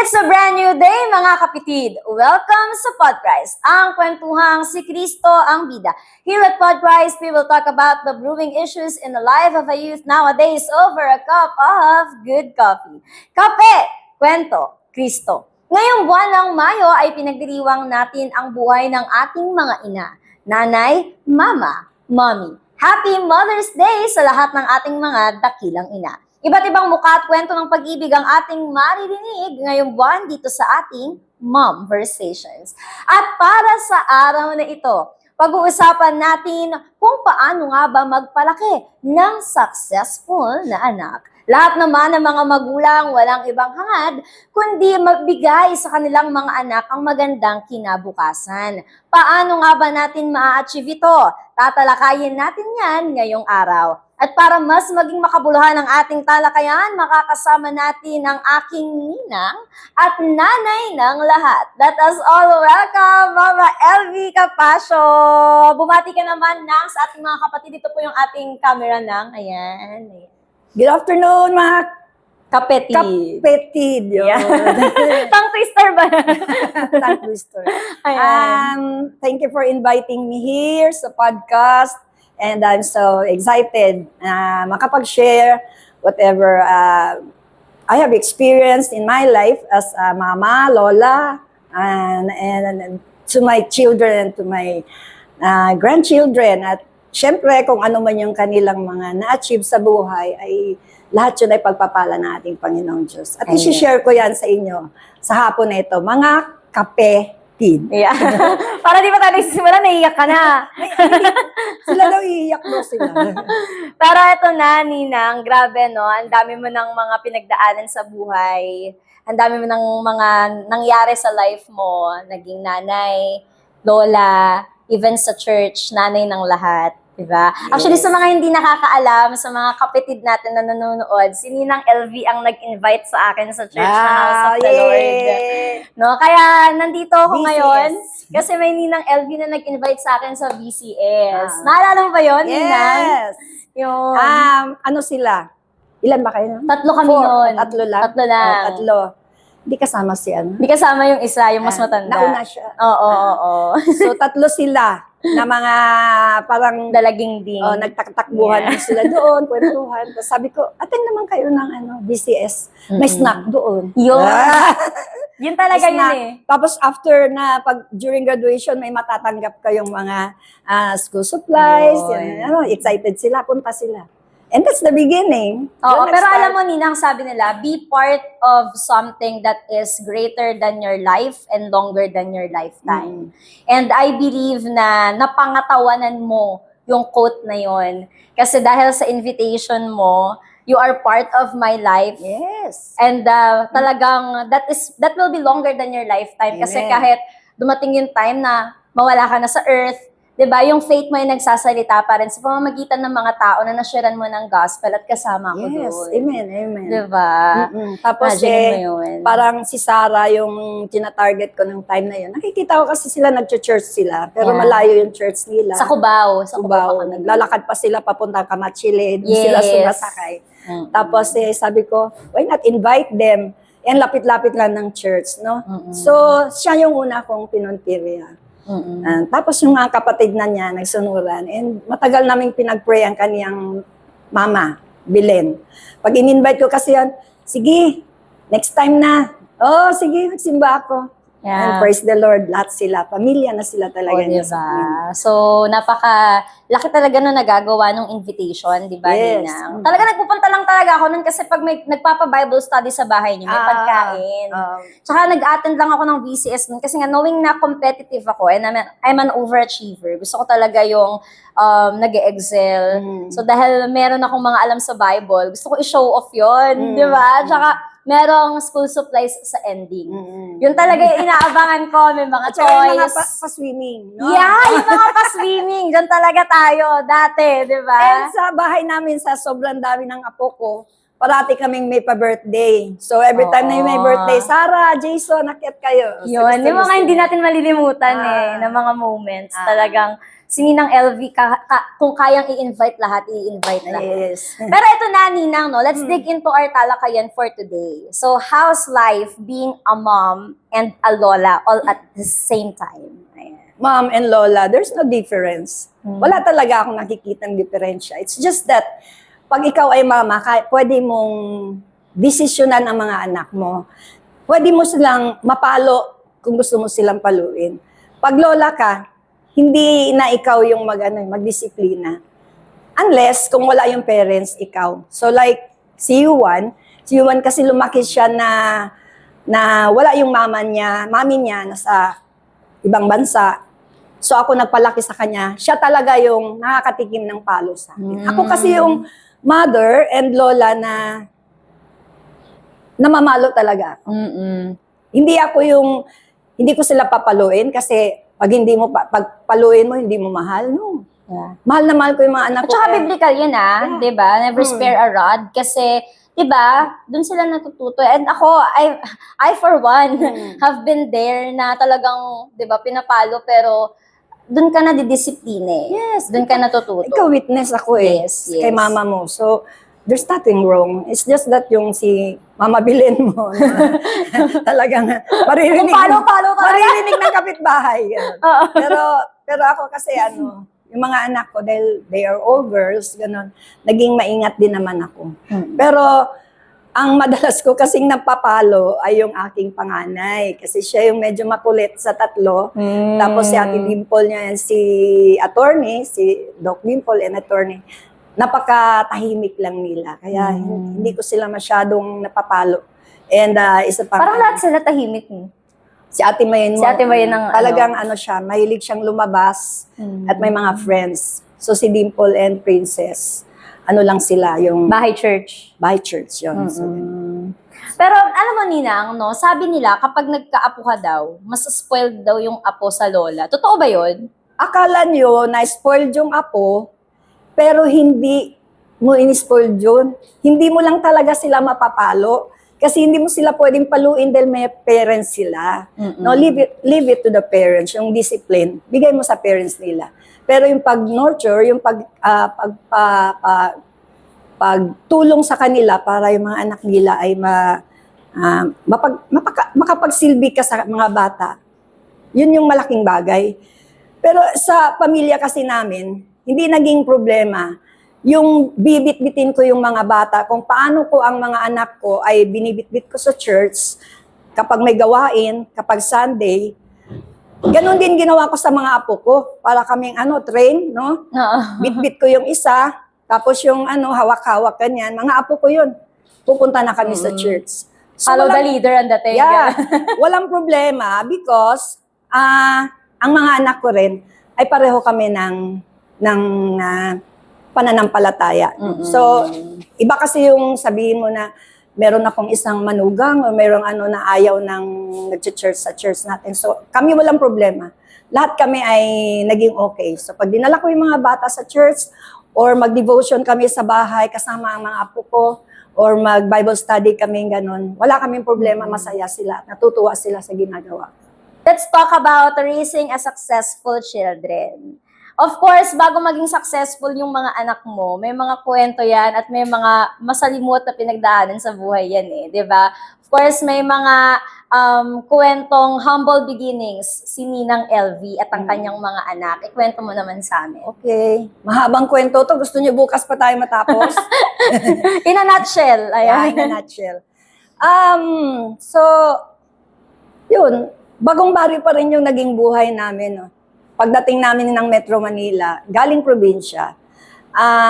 It's a brand new day, mga kapitid. Welcome sa Podcast, ang kwentuhang si Kristo ang bida. Here at Podcast, we will talk about the brewing issues in the life of a youth nowadays over a cup of good coffee. Kape, kwento, Kristo. Ngayong buwan ng Mayo ay pinagdiriwang natin ang buhay ng ating mga ina, nanay, mama, mommy. Happy Mother's Day sa lahat ng ating mga dakilang ina. Iba't ibang mukha at kwento ng pag-ibig ang ating maririnig ngayong buwan dito sa ating Momversations. At para sa araw na ito, pag-uusapan natin kung paano nga ba magpalaki ng successful na anak. Lahat naman ng mga magulang walang ibang hangad, kundi magbigay sa kanilang mga anak ang magandang kinabukasan. Paano nga ba natin ma-achieve ito? Tatalakayin natin yan ngayong araw. At para mas maging makabuluhan ang ating talakayan, makakasama natin ang aking ninang at nanay ng lahat. Let us all welcome Mama LV Capasio. Bumati ka naman nang sa ating mga kapatid. Ito po yung ating camera nang. Ayan. Good afternoon, mga Kapetid. kapetid. Yeah. Tongue twister ba? Tongue twister. Ayan. Thank you for inviting me here sa podcast. And I'm so excited na makapag-share whatever I have experienced in my life as a mama, lola, and to my children, to my grandchildren. At syempre, kung ano man yung kanilang mga na-achieve sa buhay, ay lahat yun ay pagpapala ng ating Panginoong Diyos. At isi-share ko yan sa inyo sa hapon na ito, mga kapetid. Yeah. Para di pa tayo nagsisimula, naiiyak ka na. Sila daw iiyak mo sila. Pero ito na, Ninang, grabe no, ang dami mo ng mga pinagdaanan sa buhay, ang dami mo ng mga nangyari sa life mo, naging nanay, lola, even sa church, nanay ng lahat. Diba? Yes. Actually, sa mga hindi nakakaalam, sa mga kapatid natin na nanonood, si Ninang LV ang nag-invite sa akin sa church na House of the Lord. No? Kaya nandito ako BCS. ngayon kasi may Ninang LV na nag-invite sa akin sa BCS. Ah. Naalala mo ba yun, Ninang? Yes. Yung Ano sila? Ilan ba kayo? tatlo kami noon. Tatlo lang? Tatlo lang. Oh, tatlo. Hindi kasama si ano? Hindi kasama yung isa, yung mas matanda. Nauna siya. Oo. So, tatlo sila na mga parang Dalaging ding. nagtaktakbuhan Yeah. lang sila doon, kwentuhan. Tapos sabi ko, attend naman kayo ng BCS. May snack doon. Yun. Ah. Yun talaga Snack. yun eh. Tapos after na, during graduation, may matatanggap kayong mga school supplies. Yun. Yan, excited sila, punta sila. And that's the beginning. Oo, Doon pero nag-start. alam mo, Ninang, sabi nila, be part of something that is greater than your life and longer than your lifetime. And I believe na napangatawanan mo yung quote na yon. Kasi dahil sa invitation mo, you are part of my life. Yes. And talagang, that will be longer than your lifetime. Kasi Amen. kahit dumating yung time na mawala ka na sa earth, 'di ba? Yung faith mo ay nagsasalita pa rin sa pamamagitan ng mga tao na nasharean mo ng gospel at kasama ko Yes. doon. Amen. Amen. 'Di ba? Tapos Imagine mo yun. parang si Sarah yung tina-target ko ng time na yun. Nakikita ko kasi sila nag-church sila, pero Yeah. malayo yung church nila. Sa Cubao. Sa Cubao Cubao. kami. Naglalakad pa sila papunta Kamatchilid. Yes. Sila sumasakay. Tapos sabi ko, why not invite them? Yan, lapit-lapit lang ng church, no? So, siya yung una kong pinuntirya. Tapos yung mga kapatid na niya, nagsunuran. And matagal naming pinag-pray ang kaniyang mama, Belen. Pag in-invite ko kasi yan, sige, next time na. Oh, sige, magsimba ako. Yeah. And praise the Lord, lahat sila. Pamilya na sila talaga niya sa amin. So, laki talaga nung nagagawa ng invitation, di ba, Yes. Ninang? Talaga nagpupunta lang talaga ako nun kasi pag may nagpapa-Bible study sa bahay niyo, may pagkain. Tsaka nag-attend lang ako ng VCS nun kasi nga knowing na competitive ako and I'm an overachiever. Gusto ko talaga yung nag-excel. So, dahil meron akong mga alam sa Bible, gusto ko i-show off yun, di ba? Tsaka, merong school supplies sa ending. Yun talaga yung inaabangan ko. May mga At saka yung mga toys. pa-swimming, no? Yeah, yung mga pa-swimming. Diyan talaga tayo dati, di ba? And sa bahay namin, sa sobrang dami ng apo ko, parati kaming may pa-birthday. So, every time na yung may birthday, Sarah, Jason, akyat kayo. So, Yun, yung mga gusto-gusto hindi nila. natin malilimutan na mga moments. Talagang si Ninang LV, kung kayang i-invite lahat, i-invite lahat. Yes. Pero ito na, Ninang, no? Let's dig into our talakayan for today. So, how's life being a mom and a lola all at the same time? Ayan. Mom and Lola, there's no difference. Wala talaga akong nakikitang diferensya. It's just that, pag ikaw ay mama, pwede mong desisyonan ang mga anak mo. Pwede mo silang mapalo kung gusto mo silang paluin. Pag lola ka, hindi na ikaw yung magdisiplina. Unless, kung wala yung parents, ikaw. So like, si Yuan kasi lumaki siya na wala yung mami niya nasa ibang bansa. So ako nagpalaki sa kanya, siya talaga yung nakakatikim ng palo sa akin. Ako kasi yung mother and lola na namamalo talaga. Hindi ko sila papaluin kasi pag paluin mo, hindi mo mahal, no. Yeah. Mahal na mahal ko yung mga anak At ko. saka kaya- biblical yun, Yeah. di ba? Never spare a rod. Kasi, di ba, dun sila natututo. And ako, I for one, have been there na talagang, di ba, pinapalo, pero dun ka na didisipline. Yes. Dun ka natututo. Ikaw witness ako Yes, yes. kay mama mo. So, there's nothing wrong. It's just that yung si Mama Bilin mo, talagang maririnig, Kung palo ka maririnig ng kapitbahay. Ganun. Oo. Pero ako kasi yung mga anak ko, dahil they are all girls, ganun, naging maingat din naman ako. Pero, ang madalas ko kasing napapalo ay yung aking panganay. Kasi siya yung medyo makulit sa tatlo. Tapos si Ate Dimple niya, si attorney, si Doc Dimple and attorney, napakatahimik lang nila. Kaya hindi ko sila masyadong napapalo. And isa pa. Parang lahat sila tahimik. Si Ate Mayen mo. Si Ate Mayen ang talagang siya, mahilig siyang lumabas at may mga friends. So si Dimple and Princess, lang sila, yung Bahay church. by church yun. So, Pero alam mo, Ninang, no, sabi nila kapag nagka-apo ka daw, mas spoiled daw yung apo sa lola. Totoo ba yun? akala nyo na spoiled yung apo, pero hindi mo in-spoiled yun. Hindi mo lang talaga sila mapapalo. Kasi hindi mo sila pwedeng paluin dahil may parents sila. No, leave it to the parents, yung discipline. Bigay mo sa parents nila. Pero yung pag-nurture, yung pagtulong sa kanila para yung mga anak nila ay makapagsilbi ka sa mga bata, yun yung malaking bagay. Pero sa pamilya kasi namin, hindi naging problema yung bibit-bitin ko yung mga bata, kung paano ko ang mga anak ko ay binibit-bit ko sa church, kapag may gawain, kapag Sunday, ganun din ginawa ko sa mga apo ko, para kaming train, no? Bit-bit ko yung isa, tapos yung hawak-hawak ganyan, mga apo ko yun. Pupunta na kami sa church. So, Follow the leader and the thing. yeah, walang problema because ang mga anak ko rin ay pareho kami ng pananampalataya. So, iba kasi yung sabihin mo na meron akong isang manugang o merong na ayaw ng nag-church sa church natin. So, kami walang problema. Lahat kami ay naging okay. So, pag dinala ko yung mga bata sa church or mag-devotion kami sa bahay kasama ang mga apo ko or mag-Bible study kami, ganun, wala kaming problema, masaya sila, natutuwa sila sa ginagawa. Let's talk about raising a successful children. Of course, bago maging successful yung mga anak mo, may mga kwento yan at may mga masalimot na pinagdaanan sa buhay yan di ba? Of course, may mga kwentong humble beginnings si Ninang LV at ang kanyang mga anak. Ikwento mo naman sa amin. Okay. Mahabang kwento to. Gusto niyo bukas pa tayo matapos? In a nutshell. Yeah, Ayan. in a nutshell. So, yun. Bagong baryo pa rin yung naging buhay namin. No? Pagdating namin ng Metro Manila, galing probinsya,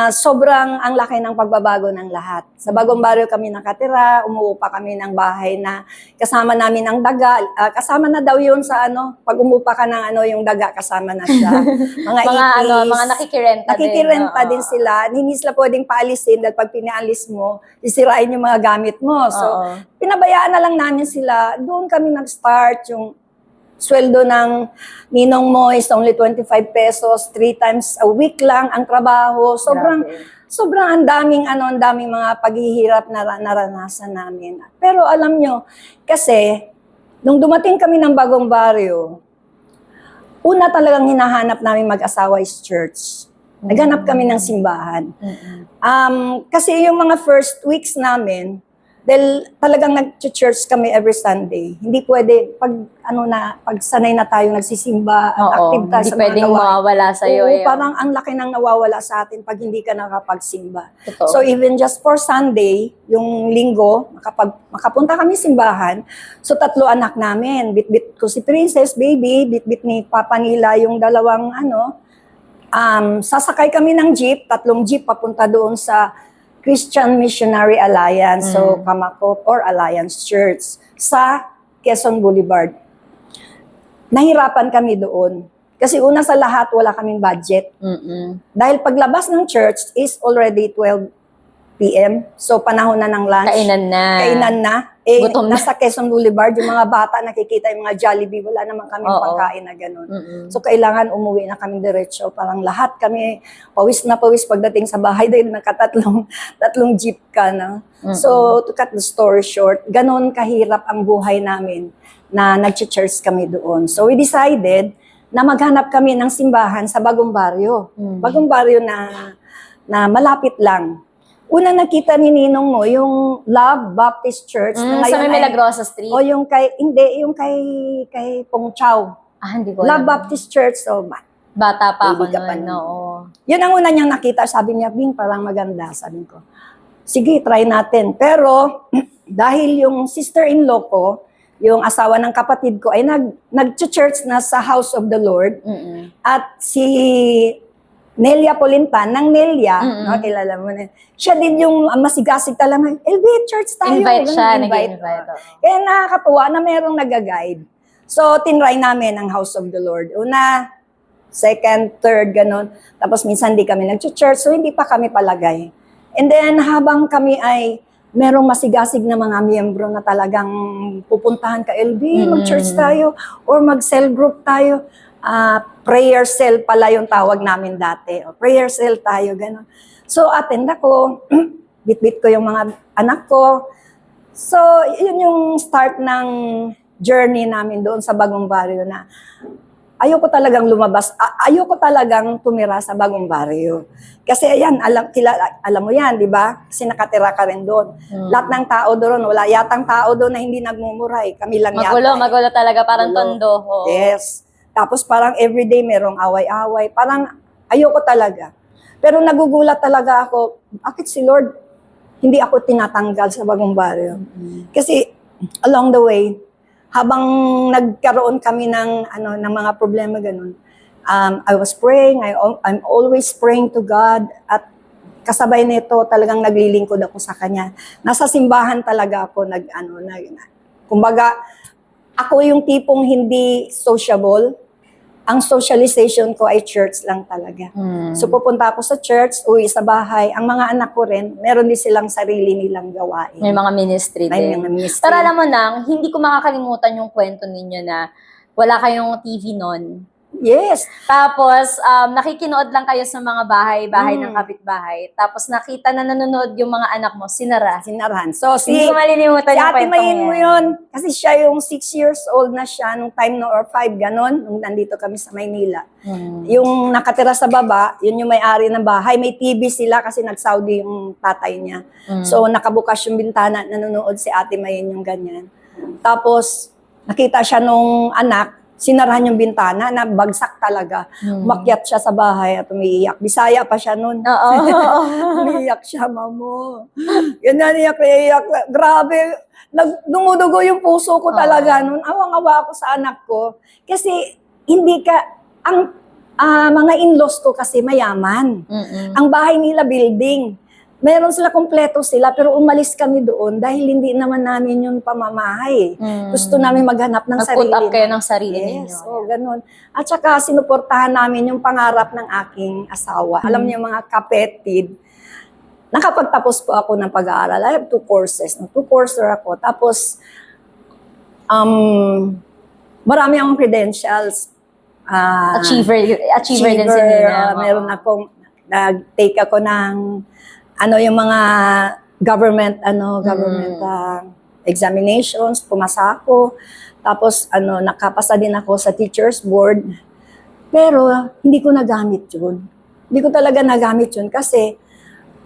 sobrang ang laki ng pagbabago ng lahat. Sa Bagong Baryo kami nakatira, umuupa kami ng bahay na kasama namin ang daga. Kasama na daw yun sa pag umupa ka ng yung daga, kasama na siya. Mga ipis. Mga nakikirenta din. Nakikirenta din sila. Hindi sila pwedeng paalisin dahil pag pinaalis mo, sisirain yung mga gamit mo. So, pinabayaan na lang namin sila. Doon kami nag-start yung sweldo ng ninong mo is only 25 pesos, 3 times a week lang ang trabaho. Sobrang ang daming mga paghihirap na naranasan namin. Pero alam nyo, kasi nung dumating kami ng Bagong Baryo, una talagang hinahanap namin mag-asawa is church. Naghanap kami ng simbahan. Kasi yung mga first weeks namin, dahil talagang nag-church kami every Sunday. Hindi pwede, pag sanay na tayo nagsisimba at active tayo Hindi sa mga pwedeng gawain. mawawala sa'yo. Oo, parang ang laki nang nawawala sa atin pag hindi ka nakapagsimba. Totoo. So even just for Sunday, yung linggo, makapunta kami simbahan. So 3 anak namin, bit-bit ko si Princess, baby, bit-bit ni Papa nila yung dalawang sasakay kami ng jeep, 3 jeep papunta doon sa Christian Missionary Alliance, so Kamakop or Alliance Church sa Quezon Boulevard. Nahirapan kami doon. Kasi una sa lahat, wala kaming budget. Dahil paglabas ng church is already 12 p.m. So panahon na ng lunch. Kainan na. Gutom na. Nasa Quezon Boulevard, yung mga bata nakikita yung mga Jollibee, wala naman kaming pagkain na gano'n. So kailangan umuwi na kami diretso. Parang lahat kami pawis na pawis pagdating sa bahay dahil tatlong jeep ka na. So to cut the story short, gano'n kahirap ang buhay namin na nag-church kami doon. So we decided na maghanap kami ng simbahan sa Bagong Baryo. Bagong Baryo na malapit lang. Unang nakita ni Ninong mo, yung Love Baptist Church. Na Sa ngayon may Milagrosa Street. O yung yung kay Pong Chow. Hindi ko Love alam. Baptist Church. So, Bata pa ako baby ka pa noon. nun. Oo. Yun ang una niyang nakita. Sabi niya, Bing, parang maganda. Sabi ko, sige, try natin. Pero, dahil yung sister-in-law ko, yung asawa ng kapatid ko, ay nag-church na sa House of the Lord. At si Nelia Polintan, ng Nelia, kilala mo na, siya din yung masigasig talaga, LB, church tayo. Invite siya, Nag-invite. nag-invite. Kaya nakakatuwa na merong nag-guide. So, tinry namin ang House of the Lord. Una, second, third, ganun. Tapos minsan di kami nag-church, so hindi pa kami palagay. And then, habang kami ay merong masigasig na mga miyembro na talagang pupuntahan ka, LB, mag-church tayo, or mag-cell group tayo. Prayer cell pala yung tawag namin dati. O, prayer cell tayo, gano'n. So, attend ako. Bit-bit ko yung mga anak ko. So, yun yung start ng journey namin doon sa Bagong Baryo na ayoko talagang lumabas. Ayoko talagang tumira sa Bagong Baryo. Kasi ayan, alam mo yan, di ba? Kasi nakatira ka rin doon. Lahat ng tao doon, wala yatang tao doon na hindi nagmumuray. Kami lang yata. Magulo talaga, parang Magulo. tondo. Oo. Yes. Tapos parang everyday merong away-away. Parang ayoko talaga. Pero nagugulat talaga ako, bakit si Lord hindi ako tinatanggal sa Bagong Baryo? Kasi along the way, habang nagkaroon kami ng mga problema ganun, I was praying, I'm always praying to God, at kasabay nito talagang naglilingkod ako sa Kanya. Nasa simbahan talaga ako kumbaga, ako yung tipong hindi sociable. Ang socialization ko ay church lang talaga. So pupunta ako sa church, uwi sa bahay. Ang mga anak ko rin, meron din silang sarili nilang gawain. May mga ministry May din. mga ministry. Pero alam mo nang, hindi ko makakalimutan yung kwento ninyo na wala kayong TV noon. Yes. Tapos, nakikinood lang kayo sa mga bahay ng kapitbahay. Tapos, nakita na nanonood yung mga anak mo, sinara. Sinarahan. So, Hindi ko malilimutan si yung Ate kwentong Mayin mo yan. yun. Kasi siya yung 6 years old na siya nung time no, or 5, ganon, nung nandito kami sa Maynila. Yung nakatira sa baba, yun yung may-ari ng bahay. May TV sila kasi nag-Saudi yung tatay niya. So, nakabukas yung bintana, nanonood si Ate Mayin yung ganyan. Tapos, nakita siya nung anak, sinarahan yung bintana na bagsak talaga. Umakyat siya sa bahay at umiiyak. Bisaya pa siya nun. Oo. Umiiyak siya, mamo. Yan na, iyak. Grabe. Dumudugo yung puso ko talaga nun. Awang-awa ako sa anak ko. Kasi ang mga in-laws ko kasi mayaman. Ang bahay nila building. Meron sila, kompleto sila, pero umalis kami doon dahil hindi naman namin yung pamamahay. Gusto namin maghanap ng sarili. Nag-put up kayo ng sarili ninyo. Yes, ganun. At saka sinuportahan namin yung pangarap ng aking asawa. Alam niyo mga kapetid, nakapagtapos po ako ng pag-aaral. I have 2 courses. 2 courses ako. Tapos, marami akong credentials. Achiever din si Nina. Meron akong, nag-take ako ng yung mga government examinations, pumasa ako. Tapos nakapasa din ako sa teachers board. Pero hindi ko nagamit yun. Hindi ko talaga nagamit yun kasi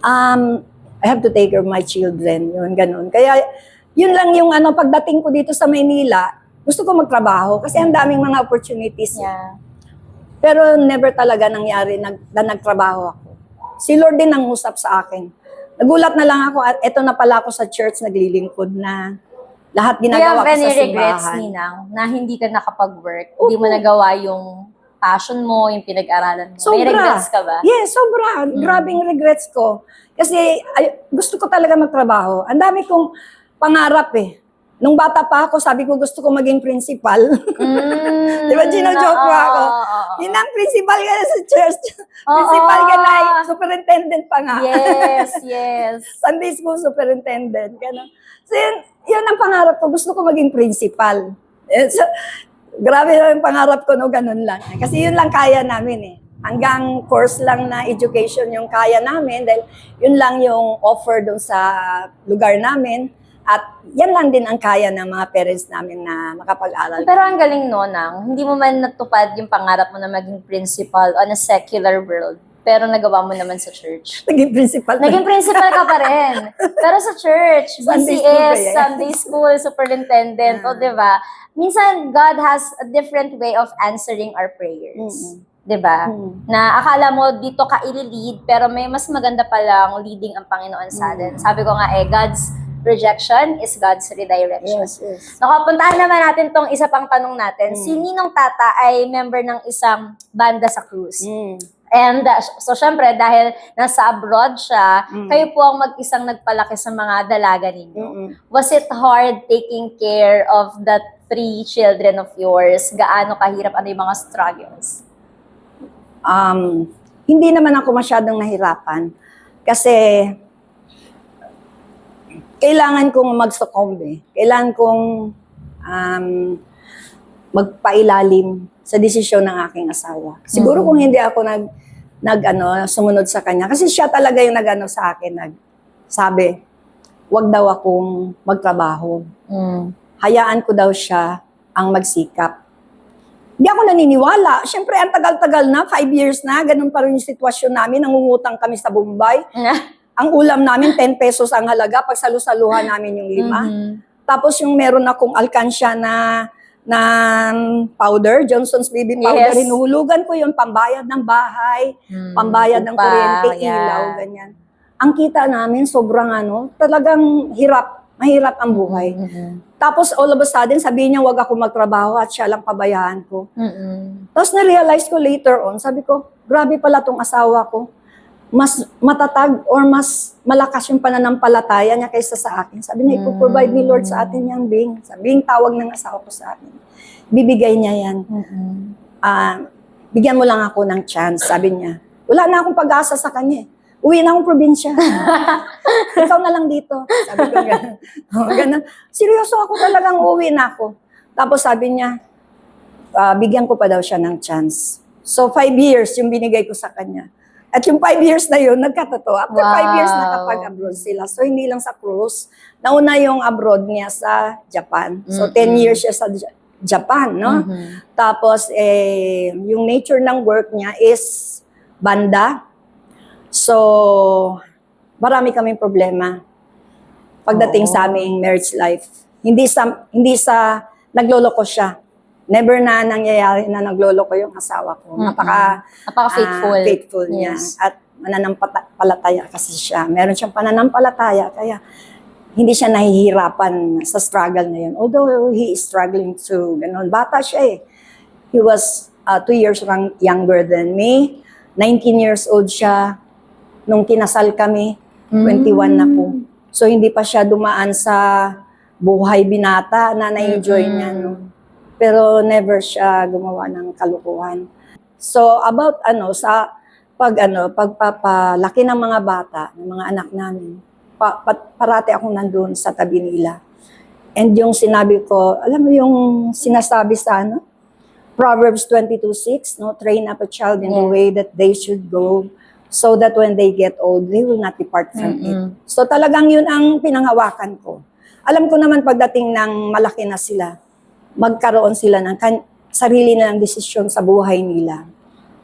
I have to take care of my children, yun, ganun. Kaya yun lang yung pagdating ko dito sa Maynila, gusto ko magtrabaho kasi ang daming mga opportunities. Yeah. Pero never talaga nangyari na nagtrabaho ako. Si Lord din ang usap sa akin. Nagulat na lang ako at eto na pala ako sa church naglilingkod na lahat Do you ginagawa have ko any sa regrets, simbahan. Ninang, na hindi ka nakapag-work? Hindi mo nagawa yung passion mo, yung pinag-aralan mo? May Sobra. regrets ka ba? Yes, sobra. Grabing regrets ko. Kasi gusto ko talaga magtrabaho. Ang dami kong pangarap eh. Nung bata pa ako, sabi ko gusto ko maging principal. Di ba, gino-joke mo ako? Ninang, principal ka na sa church. Principal ka na, superintendent pa nga. Yes, yes. Sunday school superintendent. Gano'n. So yun ang pangarap ko. Gusto ko maging principal. So, grabe na yung pangarap ko, no, ganun lang. Kasi yun lang kaya namin eh. Hanggang course lang na education yung kaya namin dahil yun lang yung offer doon sa lugar namin. At yan lang din ang kaya ng mga parents namin na makapag-aral. Pero ang galing, no, Nang. Hindi mo man natupad yung pangarap mo na maging principal on a secular world. Pero nagawa mo naman sa church. Naging principal. Naging principal ka pa rin. Pero sa church, Sunday school BCS, pa yan. Sunday school, superintendent, o diba? Minsan, God has a different way of answering our prayers. Diba? Na akala mo dito ka i-lead, pero may mas maganda palang leading ang Panginoon sa atin. Sabi ko nga God's rejection is God's redirection. Yes, yes. Nakapuntahan naman natin tong isa pang tanong natin. Si Ninong Tata ay member ng isang banda sa cruise. And so syempre dahil nasa abroad siya, kayo po ang mag-isang nagpalaki sa mga dalaga ninyo. Was it hard taking care of the 3 children of yours? Gaano kahirap? Ano yung mga struggles? Hindi naman ako masyadong nahirapan. Kasi kailangan kong magsuccumb eh. Kailangan kong magpailalim sa desisyon ng aking asawa. Siguro kung hindi ako sumunod sa kanya. Kasi siya talaga yung sa akin, sabi, wag daw akong magtrabaho. Hayaan ko daw siya ang magsikap. Hindi ako naniniwala. Siyempre, ang tagal-tagal na, 5 years na, ganun pa rin yung sitwasyon namin. Nangungutang kami sa Bombay. Ang ulam namin, 10 pesos ang halaga. Pag salu-saluhan namin yung 5. Tapos yung meron akong alkansya na powder, Johnson's Baby Powder, Yes. hinuhulugan ko yun, pambayad ng bahay, pambayad ng upa, kuryente, yeah. ilaw, ganyan. Ang kita namin, sobrang talagang mahirap ang buhay. Tapos all of a sudden, sabihin niya, wag ako magtrabaho at siya lang pabayaan ko. Tapos na-realize ko later on, sabi ko, grabe pala tong asawa ko. Mas matatag or mas malakas yung pananampalataya niya kaysa sa akin. Sabi niya, ipoprovide ni Lord sa atin yan, Bing. Bing, tawag ng asawa ko sa akin. Bibigay niya yan. Bigyan mo lang ako ng chance, sabi niya. Wala na akong pag-asa sa kanya. Uwi na akong probinsya. Ikaw na lang dito. Sabi ko gano'n. Ganun. Seryoso ako talagang uwi na ako. Tapos sabi niya, bigyan ko pa daw siya ng chance. So 5 years yung binigay ko sa kanya. At yung 5 years na yun, nagkatotoo. After 5 years, nakapag-abroad sila. So, hindi lang sa cruise. Nauna yung abroad niya sa Japan. So, 10 years siya sa Japan, no? Tapos, yung nature ng work niya is banda. So, marami kaming problema pagdating sa aming marriage life. Hindi sa nagloloko siya. Never na nangyayari na nagloloko yung asawa ko. Napaka-faithful. Faithful niya. Yes. At mananampalataya kasi siya. Meron siyang pananampalataya. Kaya hindi siya nahihirapan sa struggle na yun. Although he is struggling to, bata siya eh. He was 2 years younger than me. 19 years old siya. Nung kinasal kami, 21 na po. So hindi pa siya dumaan sa buhay binata na na-enjoy niya. No? Pero never siya gumawa ng kalukuhan. So about sa pagpapalaki ng mga bata, ng mga anak namin, parati akong nandun sa tabi nila. And yung sinabi ko, alam mo yung sinasabi sa Proverbs 22:6, no, train up a child in the way that they should go, so that when they get old, they will not depart from it. So talagang yun ang pinanghawakan ko. Alam ko naman pagdating ng malaki na sila, magkaroon sila ng sarili na ng desisyon sa buhay nila.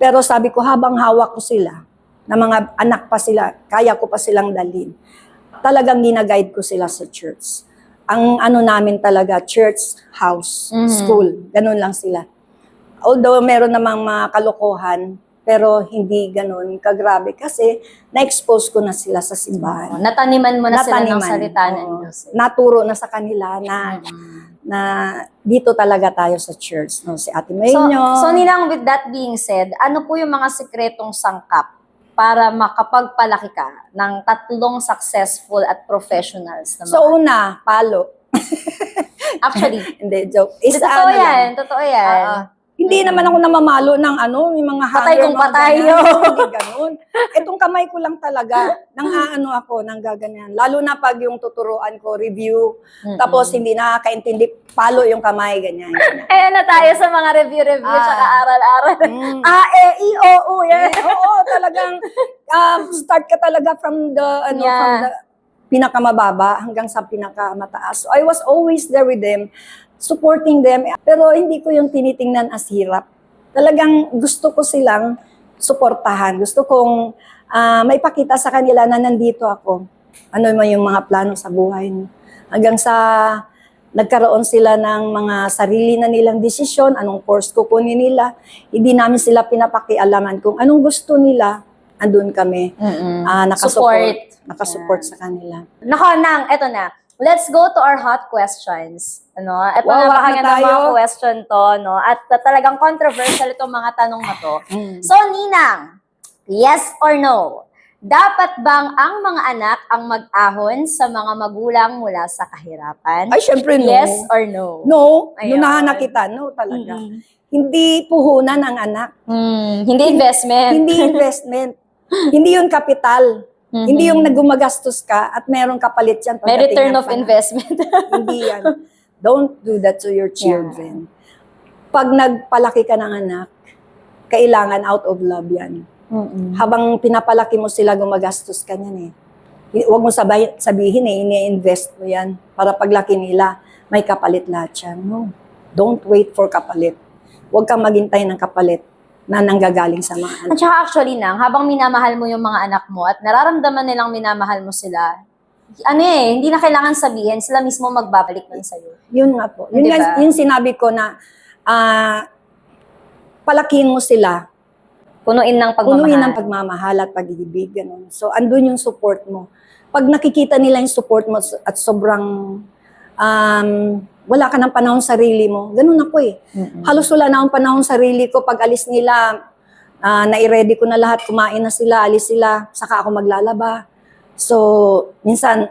Pero sabi ko, habang hawak ko sila, na mga anak pa sila, kaya ko pa silang dalhin, talagang ginaguide ko sila sa church. Ang ano namin talaga, church, house, school, ganun lang sila. Although meron namang mga kalokohan, pero hindi ganun kagrabe kasi na-expose ko na sila sa simbahan. Nataniman mo na sila ng salita ng oo. Diyos. Naturo na sa kanila na dito talaga tayo sa church. No? Si Ate Maynyo. So Ninang, with that being said, ano po yung mga sikretong sangkap para makapagpalaki ka ng 3 successful at professionals na So una, palo. Actually, Hindi, joke. totoo yan, totoo yan. Hindi naman ako namamalo ng yung mga Patay hanger, kung mga patay ganyan. yun. Hindi ganun. Itong kamay ko lang talaga. Ako, nang gaganyan. Lalo na pag yung tuturuan ko, review, tapos hindi nakakaintindi, palo yung kamay, ganyan. Ayan na tayo sa mga review, tsaka aral-aral. I, O, U, yan. Oo, talagang start ka talaga from the, from the pinakamababa hanggang sa pinakamataas. So I was always there with them, supporting them, pero hindi ko yung tinitingnan as hirap. Talagang gusto ko silang suportahan. Gusto kong maipakita sa kanila na nandito ako. Ano man yung mga plano sa buhay. Hanggang sa nagkaroon sila ng mga sarili na nilang desisyon, anong course kukunin nila. Hindi namin sila pinapakialaman kung anong gusto nila, andun kami. Nakasupport sa kanila. Nako, Nang, eto na. Let's go to our hot questions. Ito Wow, na hot bakit na mga tayo. question to, no? At talagang controversial itong mga tanong na to. So, Ninang, yes or no? Dapat bang ang mga anak ang mag-ahon sa mga magulang mula sa kahirapan? Ay, syempre no. Yes or no? No, Ayun. nunahan na kita. No, talaga. Hindi puhunan ang anak. Hindi investment. Hindi investment. Hindi yun kapital. Hindi yung nagumagastos ka at meron kapalit yan. May pagdating return ng of panahon. investment. Hindi yan. Don't do that to your children. Pag nagpalaki ka ng anak, kailangan out of love yan. Habang pinapalaki mo sila, gumagastos ka niyan eh. Huwag mo sabihin ini-invest mo yan para paglaki nila, may kapalit lahat yan. No. Don't wait for kapalit. Huwag kang maghintay ng kapalit na nanggagaling sa mga anak. At saka actually, Nang, habang minamahal mo yung mga anak mo at nararamdaman nilang minamahal mo sila, hindi na kailangan sabihin, sila mismo magbabalik nun sa'yo. Yun nga po. Yun, Diba? yung sinabi ko na palakihin mo sila, Punuin ng pagmamahal. punuin ng pagmamahal at pag-ibig. Ganun. So, andun yung support mo. Pag nakikita nila yung support mo at sobrang wala ka ng panahon sa sarili mo, ganun ako eh. Halos wala na akong panahon sa sarili ko. Pag alis nila, nai-ready ko na lahat, kumain na sila, alis sila, saka ako maglalaba. So, minsan,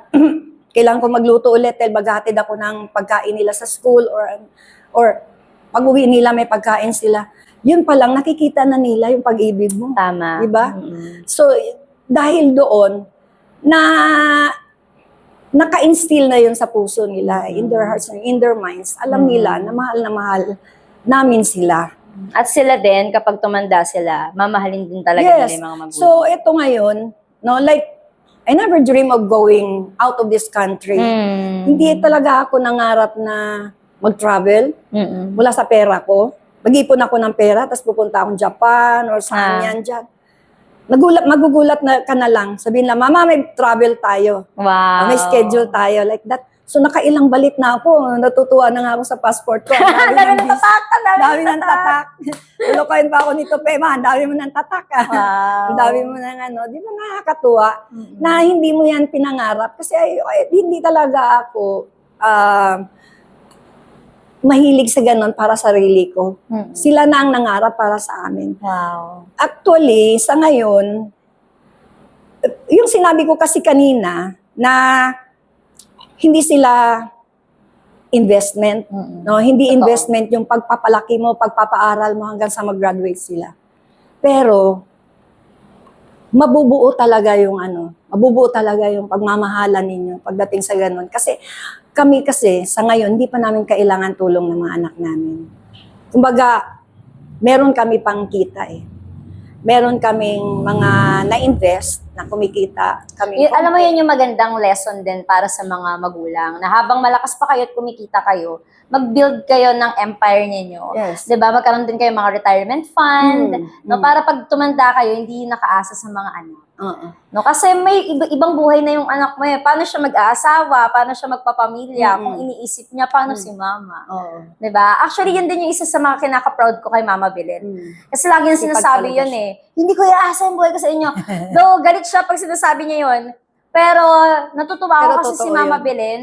kailangan ko magluto ulit dahil maghahatid ako ng pagkain nila sa school or pag uwi nila may pagkain sila. Yun pa lang, nakikita na nila yung pag-ibig mo. Tama. Diba? So, dahil doon, naka-instill na yun sa puso nila, in their hearts and in their minds. Alam nila na mahal namin sila. At sila din, kapag tumanda sila, mamahalin din talaga nila yung mga magulang. So, ito ngayon, like, I never dream of going out of this country. Hindi talaga ako nangarap na mag-travel mula sa pera ko. Mag-ipon ako ng pera, tapos pupunta akong Japan or saan yan dyan. Magugulat ka na lang. Sabihin lang, Mama, may travel tayo. Wow. May schedule tayo. Like that. So, nakailang balik na ako. Natutuwa na nga ako sa passport ko. Ang dami ng tatak. Ang dami ng tatak. Tulokoyin pa ako nito, Pema. Ang dami mo ng tatak. Wow. Ang dami mo ng Di ba nakakatuwa na hindi mo yan pinangarap? Kasi hindi talaga ako mahilig sa ganun para sa sarili ko. Sila na ang nangarap para sa amin. Wow. Actually, sa ngayon, yung sinabi ko kasi kanina na hindi sila investment, no? Hindi Totoo. investment yung pagpapalaki mo, pagpapaaral mo hanggang sa mag-graduate sila. Pero mabubuo talaga yung pagmamahalan ninyo pagdating sa ganun. Kasi kami sa ngayon, hindi pa namin kailangan tulong ng mga anak namin. Kumbaga, meron kami pang kita eh. Meron kaming mga na-invest na kumikita kami. Alam mo, yun yung magandang lesson din para sa mga magulang, na habang malakas pa kayo at kumikita kayo, mag-build kayo ng empire ninyo. Yes. 'Di ba? Magkaroon din kayo mga retirement fund, no, mm. para pag tumanda kayo, hindi nakaasa sa mga anak. Oo. No, kasi may ibang buhay na yung anak mo eh. Paano siya mag-aasawa? Paano siya magpapamilya? Kung iniisip niya, paano si mama? Oo. 'Di ba? Actually, yun din yung isa sa mga kinaka-proud ko kay Mama Belen. Kasi lagi yung Sipag sinasabi talaga yun eh. Hindi ko iaasa yung buhay ko sa inyo. Though, galit siya pag sinasabi niya yun. Pero, natutuwa ako Pero kasi si totoo Mama yun. Belen,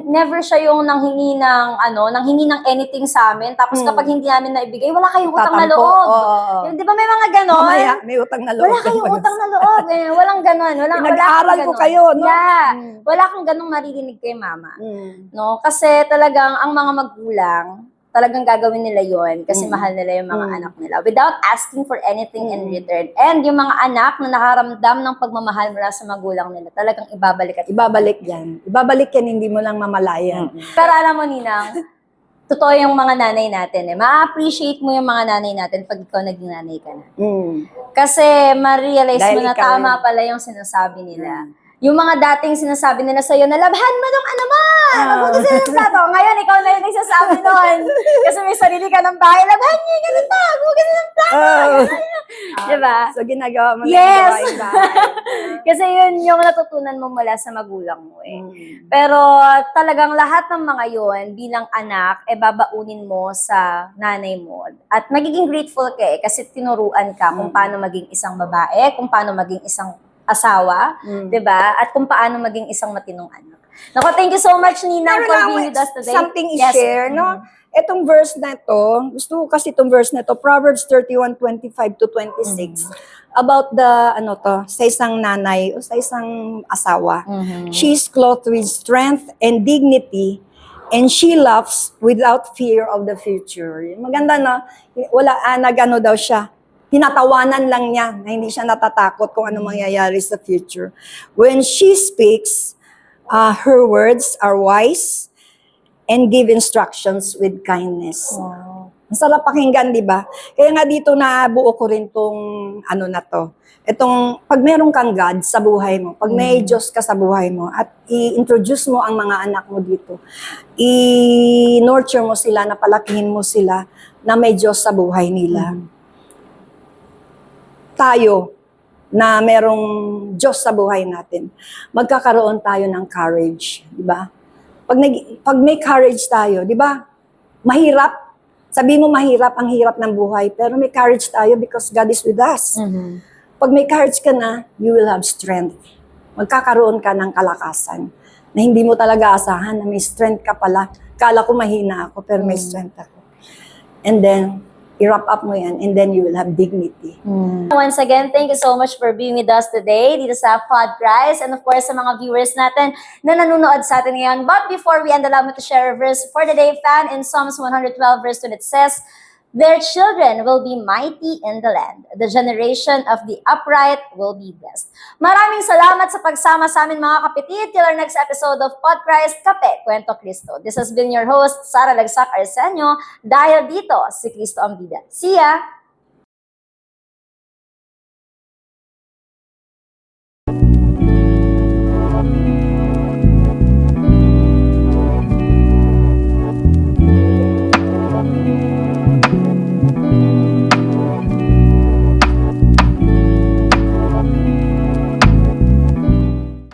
never siya yung nanghingi ng anything sa amin. Tapos kapag hindi namin naibigay, wala kayong utang na Tatampo. loob. Oo. Yun, di ba may mga ganon? Mamaya, may utang na loob. Wala kayong utang na loob. Ganyan. Walang ganon. Pinag-aaral ko kayo, no? Yeah. Wala kang ganong maririnig kay Mama. No? Kasi talagang ang mga magulang, talagang gagawin nila yon kasi mahal nila yung mga anak nila without asking for anything in return. And yung mga anak na nakaramdam ng pagmamahal mula sa magulang nila, talagang ibabalik at Ibabalik yan. Ibabalik yan, hindi mo lang mamalayan. Pero alam mo, Ninang, totoo yung mga nanay natin eh. Ma-appreciate mo yung mga nanay natin pag ikaw naging nanay ka na. Kasi ma-realize Dahil mo na ikaw tama pala yung sinasabi nila. Yung mga dating sinasabi nila sa'yo na labhan mo nung ano mo! Mabuti sila ng plato. Ngayon, ikaw na yung nagsasabi noon. Kasi may sarili ka ng bahay. Labhan niyo yung ganito. Mabuti sila ng plato. Diba? So, ginagawa mo na Yes! yung gawaing bahay. Kasi yun yung natutunan mo mula sa magulang mo eh. Pero talagang lahat ng mga yun, bilang anak, babaunin mo sa nanay mo. At magiging grateful ka eh, kasi tinuruan ka kung paano maging isang babae, kung paano maging isang asawa, 'di ba? At kung paano maging isang matinong anak. Nako, thank you so much, Ninang, Pero for now, being with us today. something i-share, no? Itong verse na to, gusto ko kasi itong verse na to, Proverbs 31:25-26, about the, sa isang nanay o sa isang asawa. She is clothed with strength and dignity, and she laughs without fear of the future. Maganda, no? Wala, nag-ano daw siya, tinatawanan lang niya na hindi siya natatakot kung ano mangyayari sa future. When she speaks, her words are wise and give instructions with kindness. Wow. Ang sarap pakinggan, di ba? Kaya nga dito nabuo ko rin tong na to. Itong, pag meron kang God sa buhay mo, pag may Diyos ka sa buhay mo, at i-introduce mo ang mga anak mo dito, i-nurture mo sila, napalakihin mo sila na may Diyos sa buhay nila. Tayo na merong Diyos sa buhay natin, magkakaroon tayo ng courage, di ba? Pag may courage tayo, di ba? Mahirap. Sabi mo mahirap, ang hirap ng buhay, pero may courage tayo because God is with us. Pag may courage ka na, you will have strength. Magkakaroon ka ng kalakasan na hindi mo talaga asahan na may strength ka pala. Kala ko mahina ako, pero may strength ako. And then, i-wrap up mo yan, and then you will have dignity. Once again, thank you so much for being with us today dito sa Podcast, and of course sa mga viewers natin na nanonood sa atin ngayon. But before we end, allow me to share a verse for the day found in Psalms 112 verse 2. It says, "Their children will be mighty in the land. The generation of the upright will be blessed." Maraming salamat sa pagsama sa amin, mga kapitid. Till our next episode of Podcast, Kape, Kwento Cristo. This has been your host, Sara Lagsak Arsenio, dahil dito si Cristo ang Bida. See ya!